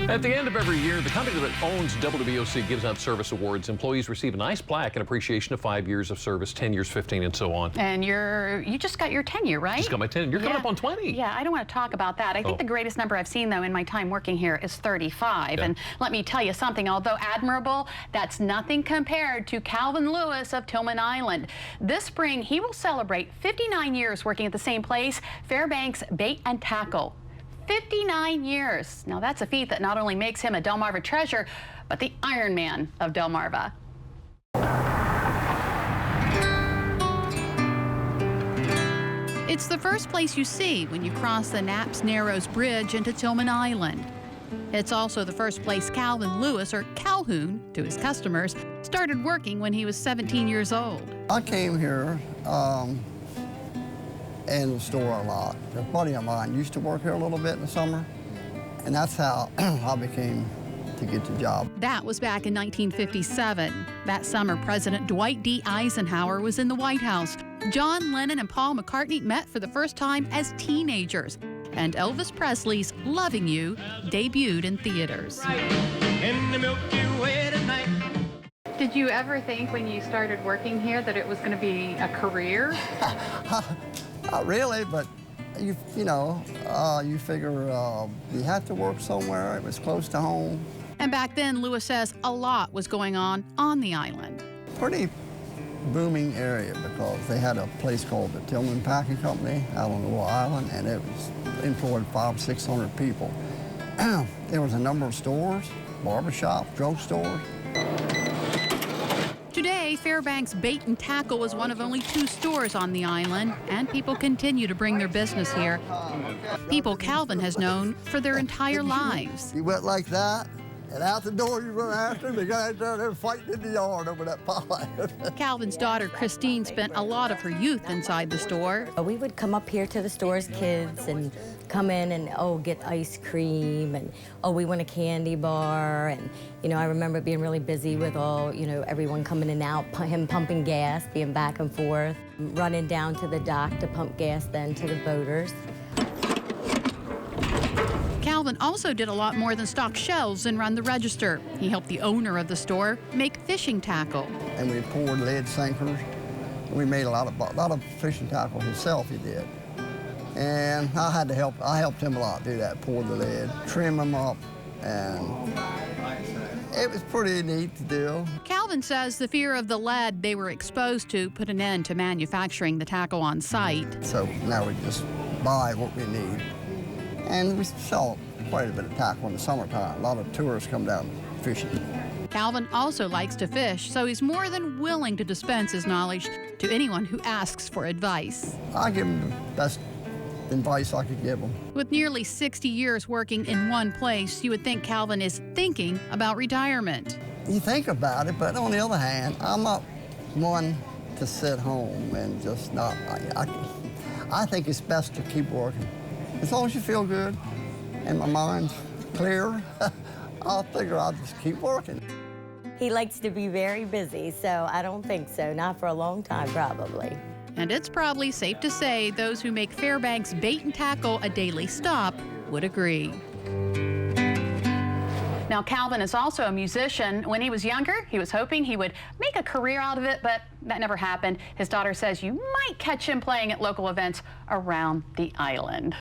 At the end of every year, the company that owns WBOC gives out service awards. Employees receive a nice plaque in appreciation of 5 years of service, 10 years, 15, and so on. And you just got your tenure, right? Just got my 10. You're coming up on 20. Yeah, I don't want to talk about that. I think the greatest number I've seen, though, in my time working here is 35. Yeah. And let me tell you something, although admirable, that's nothing compared to Calvin Lewis of Tillman Island. This spring, he will celebrate 59 years working at the same place, Fairbanks Bait and Tackle. 59 years. Now that's a feat that not only makes him a Delmarva treasure, but the Iron Man of Delmarva. It's the first place you see when you cross the Knapp's Narrows Bridge into Tillman Island. It's also the first place Calvin Lewis, or Calhoun to his customers, started working when he was 17 years old. I came here in the store a lot. A buddy of mine used to work here a little bit in the summer, and that's how I became to get the job. That was back in 1957. That summer, President Dwight D. Eisenhower was in the White House. John Lennon and Paul McCartney met for the first time as teenagers, and Elvis Presley's Loving You debuted in theaters. In the Milky Way tonight. Did you ever think when you started working here that it was going to be a career? Not really, but you figure you have to work somewhere. It was close to home. And back then, Lewis says a lot was going on the island. Pretty booming area because they had a place called the Tillman Packing Company out on the island, and it was employed 500 or 600 people. There was a number of stores, barbershops, drugstores. Today, Fairbanks Bait and Tackle is one of only 2 stores on the island, and people continue to bring their business here. People Calvin has known for their entire lives. You went like that, and out the door you run after them. The guys down there fighting in the yard over that pie. Calvin's daughter, Christine, spent a lot of her youth inside the store. We would come up here to the store as kids and come in and, get ice cream, and, we want a candy bar. And, I remember being really busy with all, everyone coming in and out, him pumping gas, being back and forth, running down to the dock to pump gas then to the boaters. Calvin also did a lot more than stock shelves and run the register. He helped the owner of the store make fishing tackle. And we poured lead sinkers. We made a lot of fishing tackle himself, he did. And I helped him a lot do that, pour the lead, trim them up, and it was pretty neat to do. Calvin says the fear of the lead they were exposed to put an end to manufacturing the tackle on site. So now we just buy what we need. And we sell quite a bit of tackle in the summertime. A lot of tourists come down fishing. Calvin also likes to fish, so he's more than willing to dispense his knowledge to anyone who asks for advice. I give him the best advice I could give him. With nearly 60 years working in one place, you would think Calvin is thinking about retirement. You think about it, but on the other hand, I'm not one to sit home and just not. I think it's best to keep working. As long as you feel good and my mind's clear, I'll figure I'll just keep working. He likes to be very busy, so I don't think so. Not for a long time, probably. And it's probably safe to say those who make Fairbanks Bait and Tackle a daily stop would agree. Now, Calvin is also a musician. When he was younger, he was hoping he would make a career out of it, but that never happened. His daughter says you might catch him playing at local events around the island.